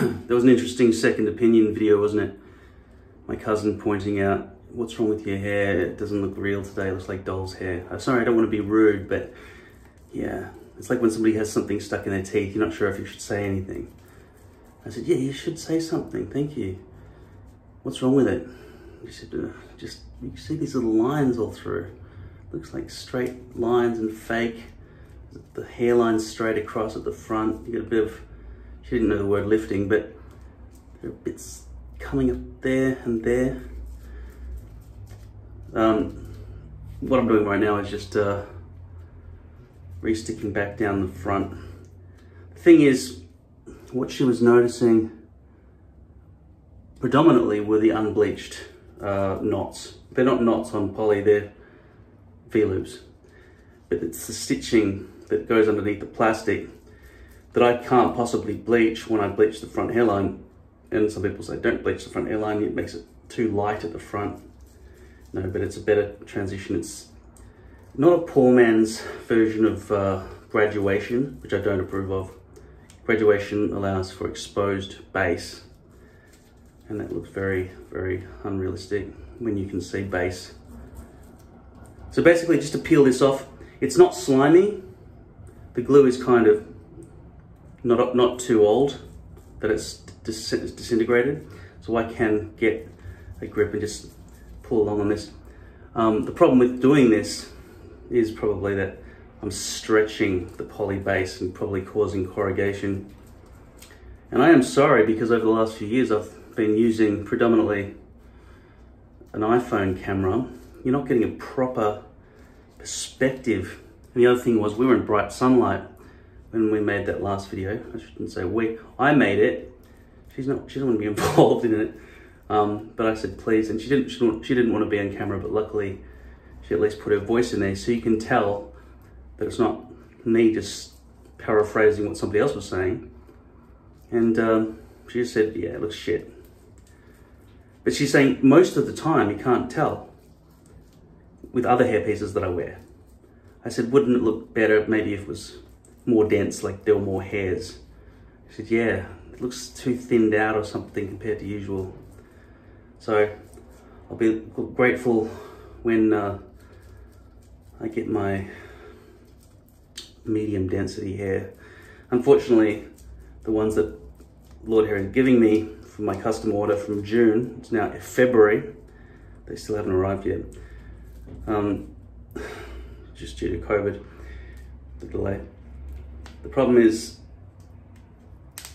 There was an interesting second opinion video, wasn't it? My cousin pointing out, what's wrong with your hair? It doesn't look real today, it looks like doll's hair. I'm sorry, I don't want to be rude, but yeah, it's like when somebody has something stuck in their teeth, you're not sure if you should say anything. I said, yeah, you should say something, thank you. What's wrong with it? He said, just, you can see these little lines all through. Looks like straight lines and fake. The hairline's straight across at the front. You get a bit of, she didn't know the word lifting, but there are bits coming up there and there. What I'm doing right now is just re-sticking back down the front. The thing is, what she was noticing predominantly were the unbleached knots. They're not knots on poly, they're V-loops. But it's the stitching that goes underneath the plastic that I can't possibly bleach when I bleach the front hairline. And some people say, don't bleach the front hairline, it makes it too light at the front. No, but it's a better transition. It's not a poor man's version of graduation, which I don't approve of. Graduation allows for exposed base, and that looks very, very unrealistic when you can see base. So basically, just to peel this off, it's not slimy. The glue is kind of not too old, that it's disintegrated, so I can get a grip and just pull along on this. The problem with doing this is probably that I'm stretching the poly base and probably causing corrugation. And I am sorry, because over the last few years I've been using predominantly an iPhone camera. You're not getting a proper perspective. And the other thing was, we were in bright sunlight when we made that last video. I shouldn't say we, I made it. She doesn't want to be involved in it. But I said please, and she didn't want to be on camera, but luckily she at least put her voice in there so you can tell that it's not me just paraphrasing what somebody else was saying. And she just said, yeah, it looks shit. But she's saying most of the time you can't tell with other hair pieces that I wear. I said, wouldn't it look better maybe if it was more dense, like there were more hairs? She said, yeah, it looks too thinned out or something compared to usual. So I'll be grateful when I get my medium density hair. Unfortunately, the ones that Lord Hair is giving me for my custom order from June, it's now February, they still haven't arrived yet. Just due to COVID, the delay. The problem is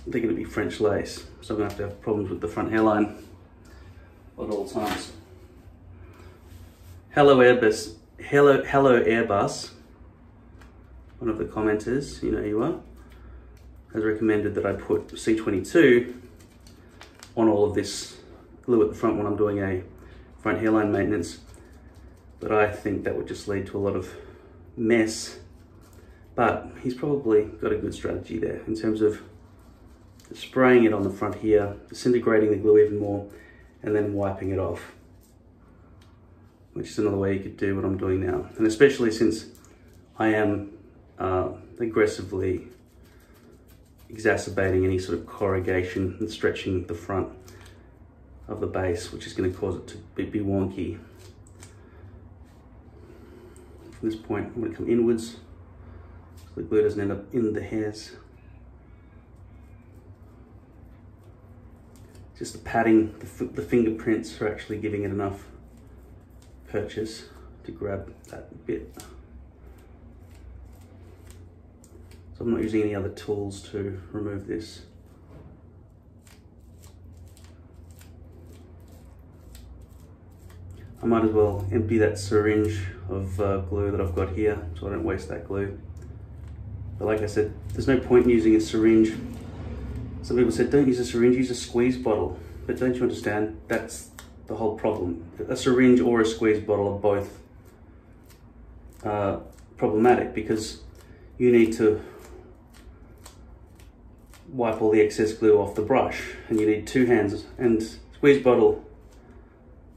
they're going to be French lace, so I'm going to have problems with the front hairline at all times. Hello Airbus, hello Airbus, one of the commenters, you know you are, has recommended that I put C22 on all of this glue at the front when I'm doing a front hairline maintenance. But I think that would just lead to a lot of mess. But he's probably got a good strategy there in terms of spraying it on the front here, disintegrating the glue even more, and then wiping it off, which is another way you could do what I'm doing now. And especially since I am aggressively exacerbating any sort of corrugation and stretching the front of the base, which is going to cause it to be wonky. From this point, I'm going to come inwards so the glue doesn't end up in the hairs. Just the padding, the fingerprints are actually giving it enough purchase to grab that bit. So I'm not using any other tools to remove this. I might as well empty that syringe of glue that I've got here so I don't waste that glue. But like I said, there's no point in using a syringe. Some people said, don't use a syringe, use a squeeze bottle. But don't you understand, that's the whole problem. A syringe or a squeeze bottle are both problematic, because you need to wipe all the excess glue off the brush, and you need two hands, and squeeze bottle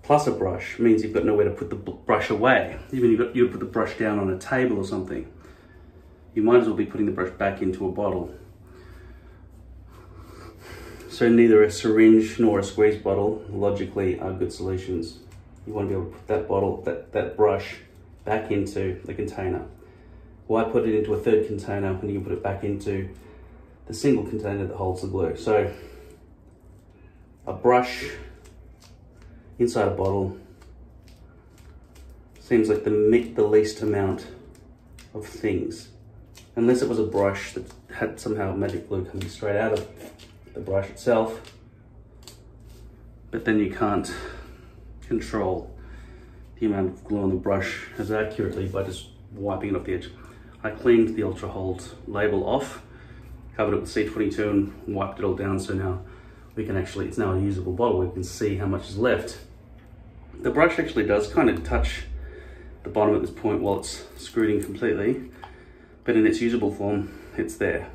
plus a brush means you've got nowhere to put the brush away. Even if you put the brush down on a table or something, you might as well be putting the brush back into a bottle. So neither a syringe nor a squeeze bottle logically are good solutions. You want to be able to put that bottle, that brush back into the container. Why put it into a third container when you can put it back into the single container that holds the glue? So a brush inside a bottle seems like the least amount of things, unless it was a brush that had somehow magic glue coming straight out of the brush itself. But then you can't control the amount of glue on the brush as accurately by just wiping it off the edge. I cleaned the Ultra Hold label off, covered it with C22 and wiped it all down, so now we can actually, it's now a usable bottle, we can see how much is left. The brush actually does kind of touch the bottom at this point while it's screwed in completely, but in its usable form, it's there.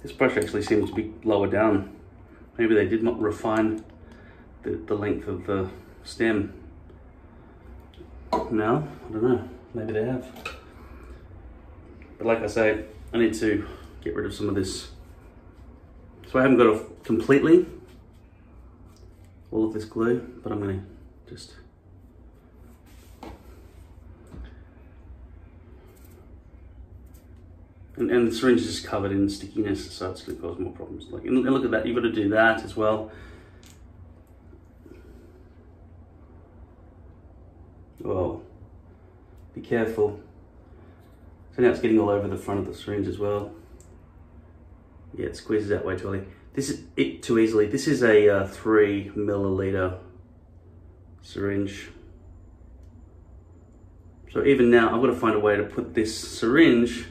This brush actually seems to be lower down. Maybe they did not refine the length of the stem. No, I don't know, maybe they have. But like I say, I need to get rid of some of this. So I haven't got off completely all of this glue, but I'm gonna just and the syringe is just covered in stickiness, so it's going to cause more problems. Like, and look at that, you've got to do that as well. Oh, be careful. So now it's getting all over the front of the syringe as well. Yeah, it squeezes out way too early. This is it too easily. This is a 3 milliliter syringe. So even now, I've got to find a way to put this syringe.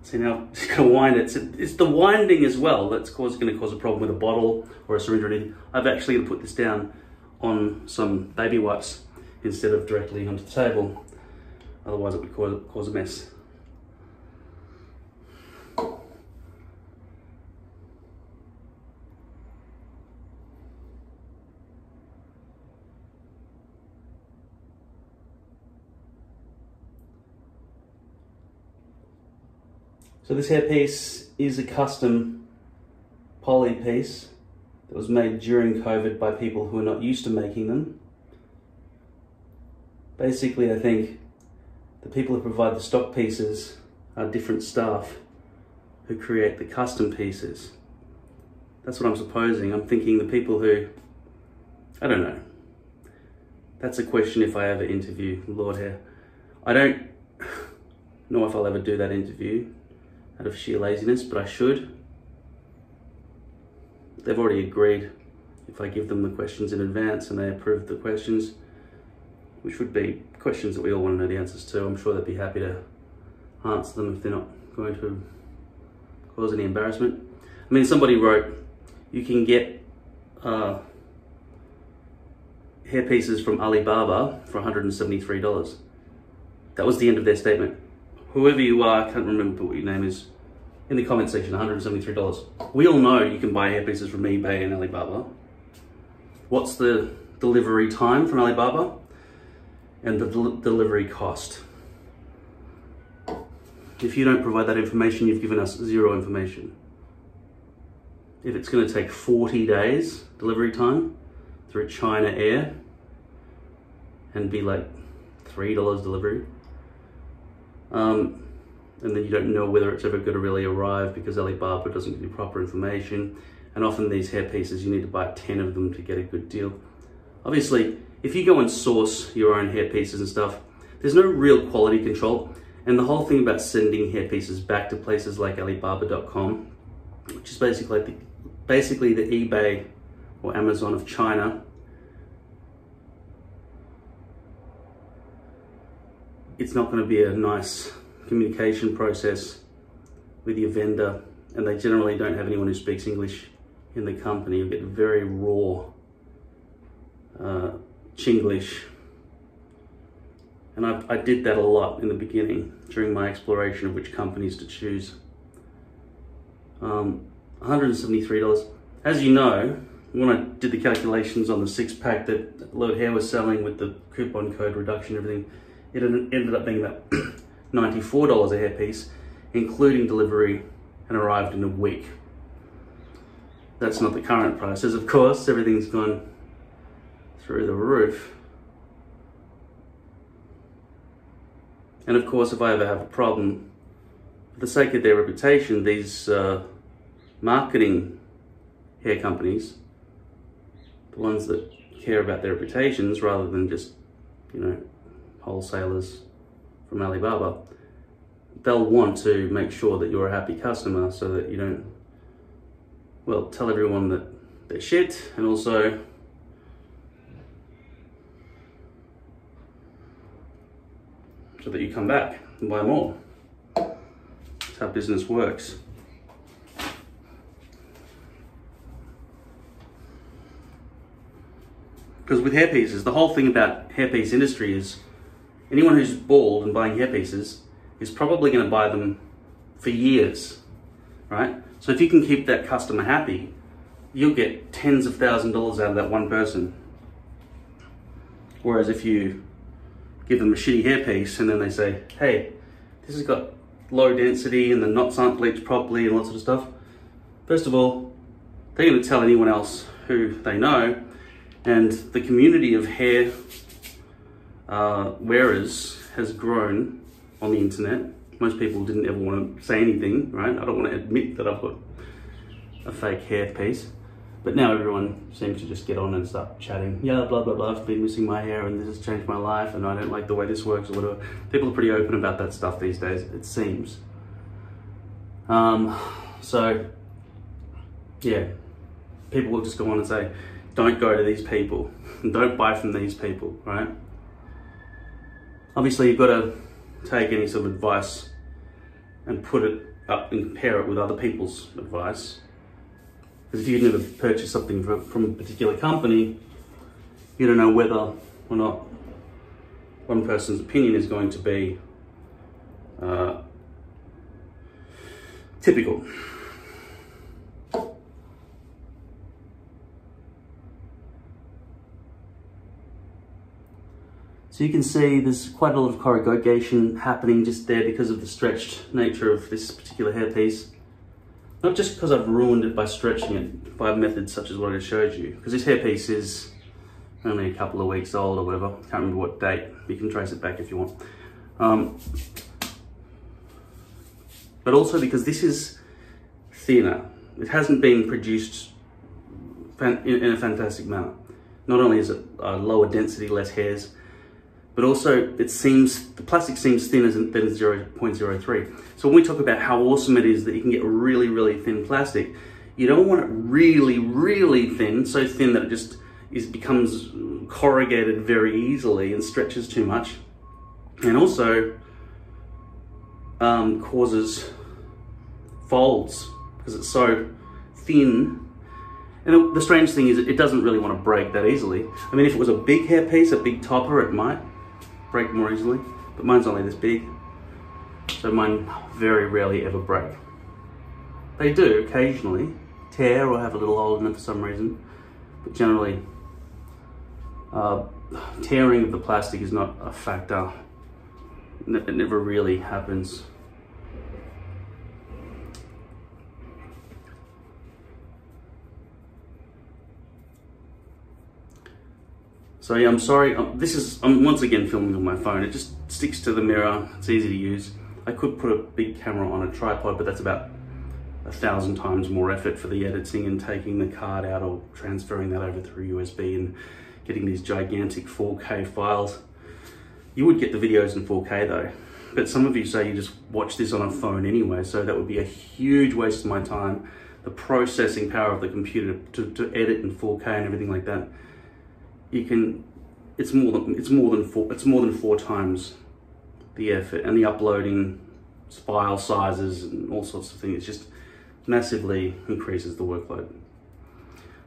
See now, it's going to wind it. It's the winding as well that's going to cause a problem with a bottle or a syringe or anything. I've actually got to put this down on some baby wipes instead of directly onto the table. Otherwise it would cause a mess. So this hairpiece is a custom poly piece that was made during COVID by people who are not used to making them. Basically, I think the people who provide the stock pieces are different staff who create the custom pieces. That's what I'm supposing. I'm thinking the people who, I don't know. That's a question if I ever interview Lord Hair. I don't know if I'll ever do that interview out of sheer laziness, but I should. They've already agreed if I give them the questions in advance and they approve the questions, which would be questions that we all want to know the answers to. I'm sure they'd be happy to answer them if they're not going to cause any embarrassment. I mean, somebody wrote, you can get hair pieces from Alibaba for $173. That was the end of their statement. Whoever you are, I can't remember what your name is, in the comment section, $173. We all know you can buy hair pieces from eBay and Alibaba. What's the delivery time from Alibaba? And the delivery cost. If you don't provide that information, you've given us zero information. If it's going to take 40 days delivery time through China Air and be like $3 delivery, and then you don't know whether it's ever going to really arrive because Alibaba doesn't give you proper information, and often these hair pieces you need to buy 10 of them to get a good deal. Obviously, if you go and source your own hair pieces and stuff, there's no real quality control, and the whole thing about sending hair pieces back to places like Alibaba.com, which is basically the eBay or Amazon of China, it's not going to be a nice communication process with your vendor, and they generally don't have anyone who speaks English in the company. You get very raw Chinglish, and I did that a lot in the beginning during my exploration of which companies to choose. $173. As you know, when I did the calculations on the 6-pack that Lord Hair was selling with the coupon code reduction and everything, it ended up being about $94 a hair piece. including delivery, and arrived in a week. That's not the current prices, of course. Everything's gone through the roof. And of course, if I ever have a problem, for the sake of their reputation, these marketing hair companies, the ones that care about their reputations rather than just, you know, wholesalers from Alibaba, they'll want to make sure that you're a happy customer so that you don't, well, tell everyone that they're shit, and also so that you come back and buy more. That's how business works. Because with hairpieces, the whole thing about hairpiece industry is anyone who's bald and buying hairpieces is probably going to buy them for years, right? So if you can keep that customer happy, you'll get tens of thousands of dollars out of that one person. Whereas if you give them a shitty hairpiece and then they say, hey, this has got low density and the knots aren't bleached properly and lots of stuff. First of all, they're going to tell anyone else who they know, and the community of hair wearers has grown on the internet. Most people didn't ever want to say anything, right? I don't want to admit that I've got a fake hairpiece. But now everyone seems to just get on and start chatting. Yeah, blah, blah, blah, I've been missing my hair and this has changed my life and I don't like the way this works or whatever. People are pretty open about that stuff these days, it seems. So, yeah, people will just go on and say, don't go to these people and don't buy from these people, right? Obviously, you've got to take any sort of advice and put it up and compare it with other people's advice. Because if you've never purchased something from a particular company, you don't know whether or not one person's opinion is going to be typical. So you can see there's quite a lot of corrugation happening just there because of the stretched nature of this particular hairpiece. Not just because I've ruined it by stretching it by methods such as what I just showed you, because this hairpiece is only a couple of weeks old or whatever. Can't remember what date. You can trace it back if you want. But also because this is thinner. It hasn't been produced in a fantastic manner. Not only is it lower density, less hairs, but also it seems, the plastic seems thinner than 0.03. So when we talk about how awesome it is that you can get really, really thin plastic, you don't want it really, really thin, so thin that it just becomes corrugated very easily and stretches too much. And also causes folds because it's so thin. And the strange thing is it doesn't really want to break that easily. I mean, if it was a big hairpiece, a big topper, it might break more easily, but mine's only this big, so mine very rarely ever break. They do occasionally tear or have a little hole in it for some reason, but generally tearing of the plastic is not a factor. It never really happens. So yeah, I'm sorry, I'm once again filming on my phone. It just sticks to the mirror, it's easy to use. I could put a big camera on a tripod, but that's about 1,000 times more effort for the editing and taking the card out or transferring that over through USB and getting these gigantic 4K files. You would get the videos in 4K though, but some of you say you just watch this on a phone anyway, so that would be a huge waste of my time. The processing power of the computer to edit in 4K and everything like that. It's more than four times the effort, and the uploading file sizes and all sorts of things. It just massively increases the workload. I'm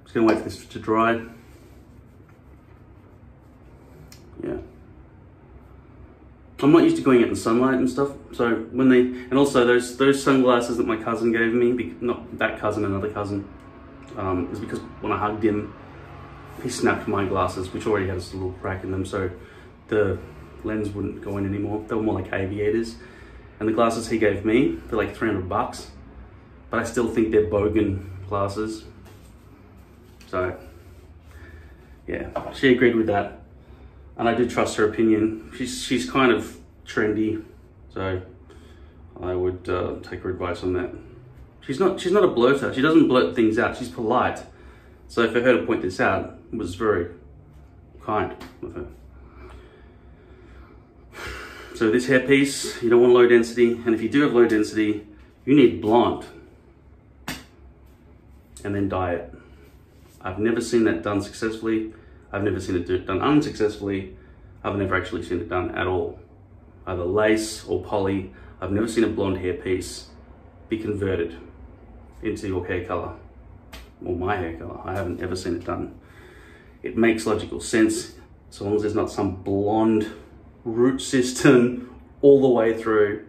just gonna wait for this to dry. Yeah. I'm not used to going out in the sunlight and stuff, so and also those sunglasses that my cousin gave me, not that cousin, another cousin, is because when I hugged him, he snapped my glasses, which already had a little crack in them, so the lens wouldn't go in anymore. They were more like aviators. And the glasses he gave me, they're like 300 bucks, but I still think they're bogan glasses. So yeah, she agreed with that. And I do trust her opinion. She's kind of trendy, so I would take her advice on that. She's not a blurter. She doesn't blurt things out. She's polite. So for her to point this out, it was very kind of her. So this hairpiece, you don't want low density, and if you do have low density, you need blonde, and then dye it. I've never seen that done successfully. I've never seen it done unsuccessfully. I've never actually seen it done at all. Either lace or poly. I've never seen a blonde hairpiece be converted into your hair color, or my hair color. I haven't ever seen it done. It makes logical sense, so long as there's not some blonde root system all the way through.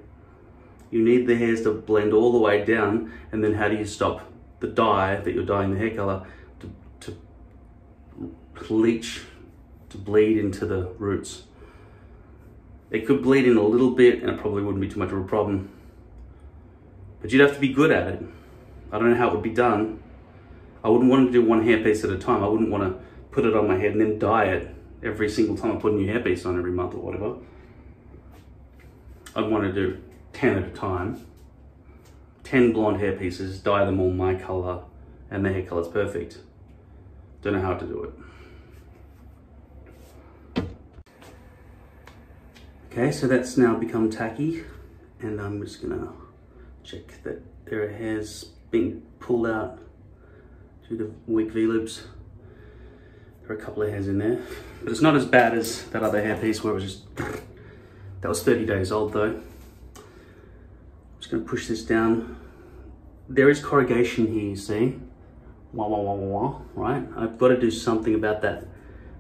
You need the hairs to blend all the way down, and then how do you stop the dye that you're dyeing the hair color to leach, to bleed into the roots? It could bleed in a little bit and it probably wouldn't be too much of a problem, but you'd have to be good at it. I don't know how it would be done. I wouldn't want to do one hairpiece at a time. I wouldn't want to put it on my head and then dye it every single time I put a new hairpiece on every month or whatever. I'd want to do 10 at a time. 10 blonde hair pieces, dye them all my color, and the hair color's perfect. Don't know how to do it. Okay, so that's now become tacky, and I'm just gonna check that there are hairs being pulled out due to weak V-loops. There are a couple of hairs in there, but it's not as bad as that other hairpiece where it was just, that was 30 days old though. I'm just gonna push this down. There is corrugation here, you see. Wah, wah, wah, wah, wah, right? I've got to do something about that.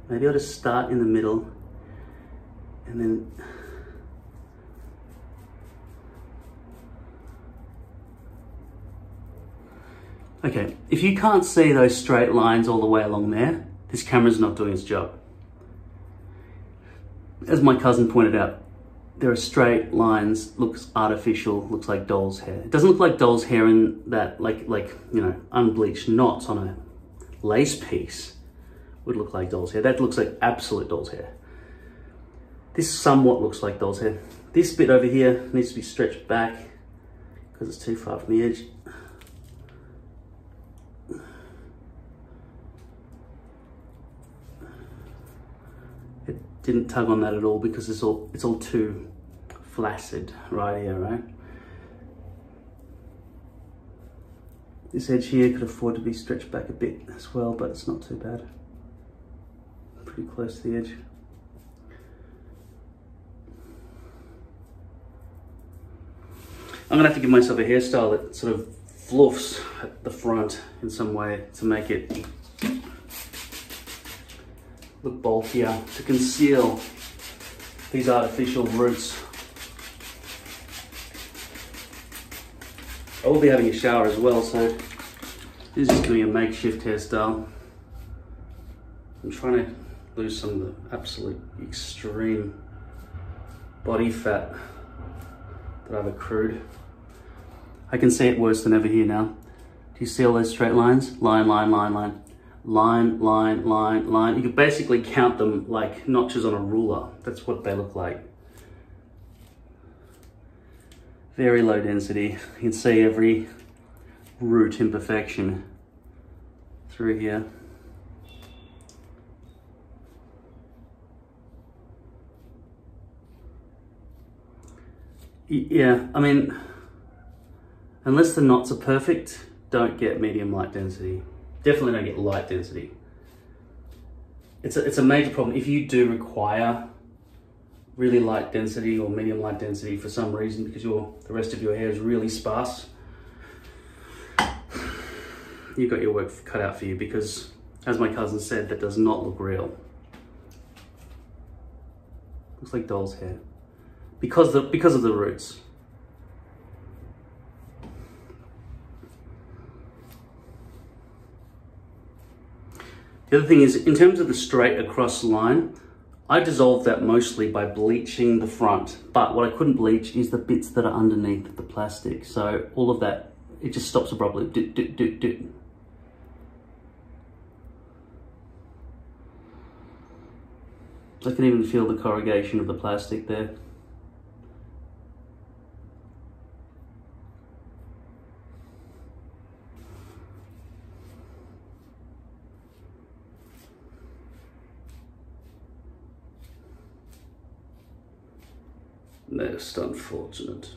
Maybe I'll just start in the middle and then okay, if you can't see those straight lines all the way along there, this camera's not doing its job. As my cousin pointed out, there are straight lines, looks artificial, looks like doll's hair. It doesn't look like doll's hair in that, like you know, unbleached knots on a lace piece would look like doll's hair. That looks like absolute doll's hair. This somewhat looks like doll's hair. This bit over here needs to be stretched back because it's too far from the edge. It didn't tug on that at all because it's all too flaccid right here, right? This edge here could afford to be stretched back a bit as well, but it's not too bad. Pretty close to the edge. I'm gonna have to give myself a hairstyle that sort of fluffs at the front in some way to make it look bulkier, to conceal these artificial roots. I will be having a shower as well, so this is just doing a makeshift hairstyle. I'm trying to lose some of the absolute extreme body fat that I've accrued. I can see it worse than ever here now. Do you see all those straight lines? Line, line, line, line. Line, line, line, line. You could basically count them like notches on a ruler. That's what they look like. Very low density. You can see every root imperfection through here. Yeah, I mean, unless the knots are perfect, don't get medium light density. Definitely don't get light density. It's a major problem. If you do require really light density or medium light density for some reason because the rest of your hair is really sparse, you've got your work cut out for you because, as my cousin said, that does not look real. Looks like doll's hair. Because of the roots. The other thing is, in terms of the straight across line, I dissolved that mostly by bleaching the front, but what I couldn't bleach is the bits that are underneath the plastic. So all of that, it just stops abruptly. I can even feel the corrugation of the plastic there. Most unfortunate.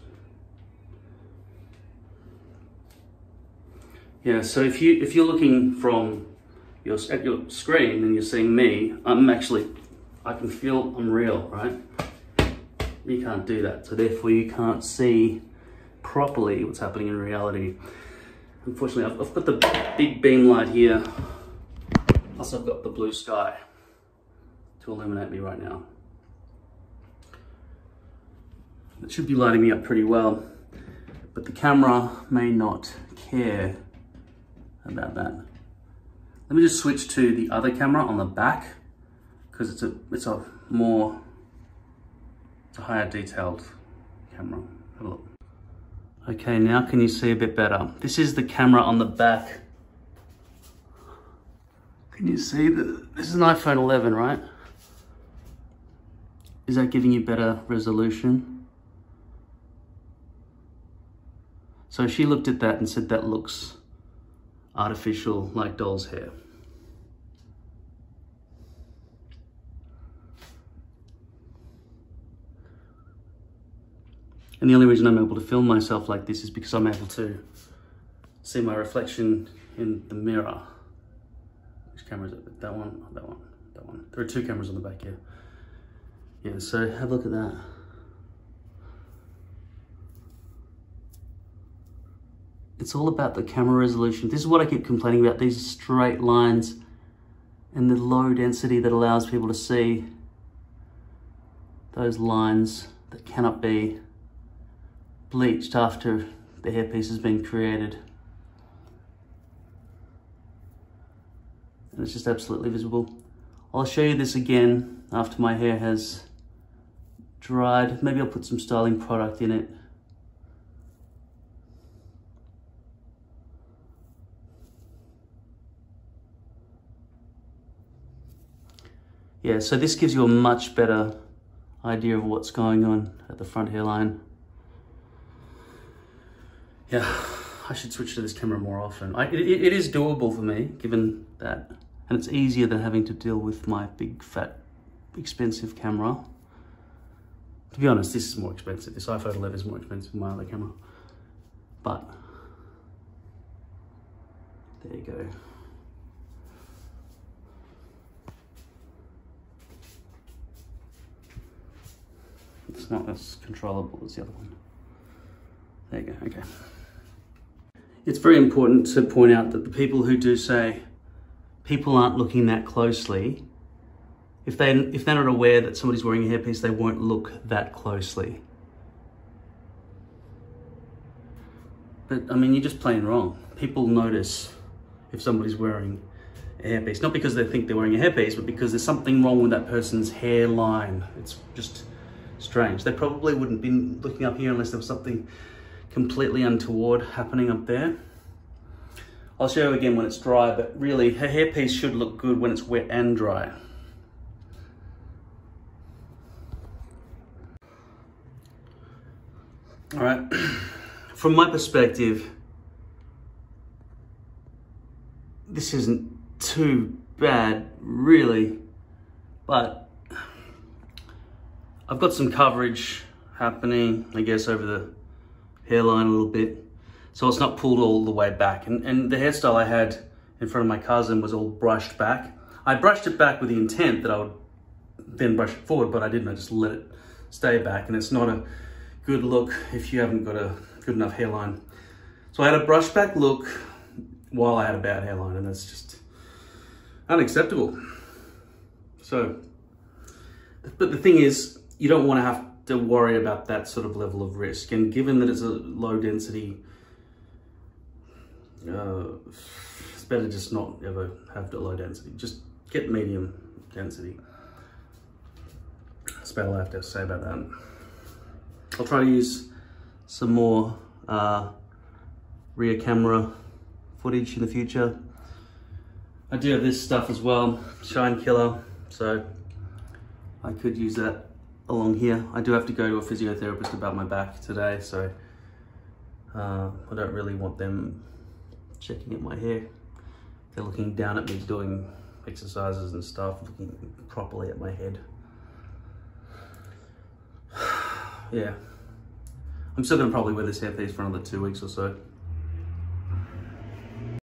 Yeah, so if you're looking from at your screen and you're seeing me, I can feel I'm real, right? You can't do that, so therefore you can't see properly what's happening in reality. Unfortunately, I've got the big beam light here. Also, I've got the blue sky to illuminate me right now. It should be lighting me up pretty well, but the camera may not care about that. Let me just switch to the other camera on the back, because it's a higher detailed camera. Have a look. Okay, now can you see a bit better? This is the camera on the back. Can you see this is an iPhone 11, right? Is that giving you better resolution? So she looked at that and said that looks artificial, like doll's hair. And the only reason I'm able to film myself like this is because I'm able to see my reflection in the mirror. Which camera is it? That one, that one, that one. There are two cameras on the back here. Yeah, so have a look at that. It's all about the camera resolution. This is what I keep complaining about, these straight lines and the low density that allows people to see those lines that cannot be bleached after the hairpiece has been created. And it's just absolutely visible. I'll show you this again after my hair has dried. Maybe I'll put some styling product in it. Yeah, so this gives you a much better idea of what's going on at the front hairline. Yeah, I should switch to this camera more often. It is doable for me, given that. And it's easier than having to deal with my big, fat, expensive camera. To be honest, this is more expensive. This iPhone 11 is more expensive than my other camera. But, there you go. It's not as controllable as the other one. There you go, okay. It's very important to point out that the people who do say people aren't looking that closely, if they're not aware that somebody's wearing a hairpiece, they won't look that closely. But I mean, you're just plain wrong. People notice if somebody's wearing a hairpiece, not because they think they're wearing a hairpiece, but because there's something wrong with that person's hairline. It's just strange. They probably wouldn't be looking up here unless there was something completely untoward happening up there. I'll show you again when it's dry, but really her hairpiece should look good when it's wet and dry. All right, from my perspective, this isn't too bad, really, but I've got some coverage happening, I guess, over the hairline a little bit, so it's not pulled all the way back. And the hairstyle I had in front of my cousin was all brushed back. I brushed it back with the intent that I would then brush it forward, but I didn't. I just let it stay back, and it's not a good look if you haven't got a good enough hairline. So I had a brush back look while I had a bad hairline, and that's just unacceptable. So, but the thing is, you don't want to have to worry about that sort of level of risk. And given that it's a low density, it's better just not ever have the low density. Just get medium density. That's about all I have to say about that. I'll try to use some more rear camera footage in the future. I do have this stuff as well, shine killer, so I could use that along here. I do have to go to a physiotherapist about my back today, so I don't really want them checking at my hair. They're looking down at me doing exercises and stuff, looking properly at my head. Yeah, I'm still gonna probably wear this hairpiece for another 2 weeks or so.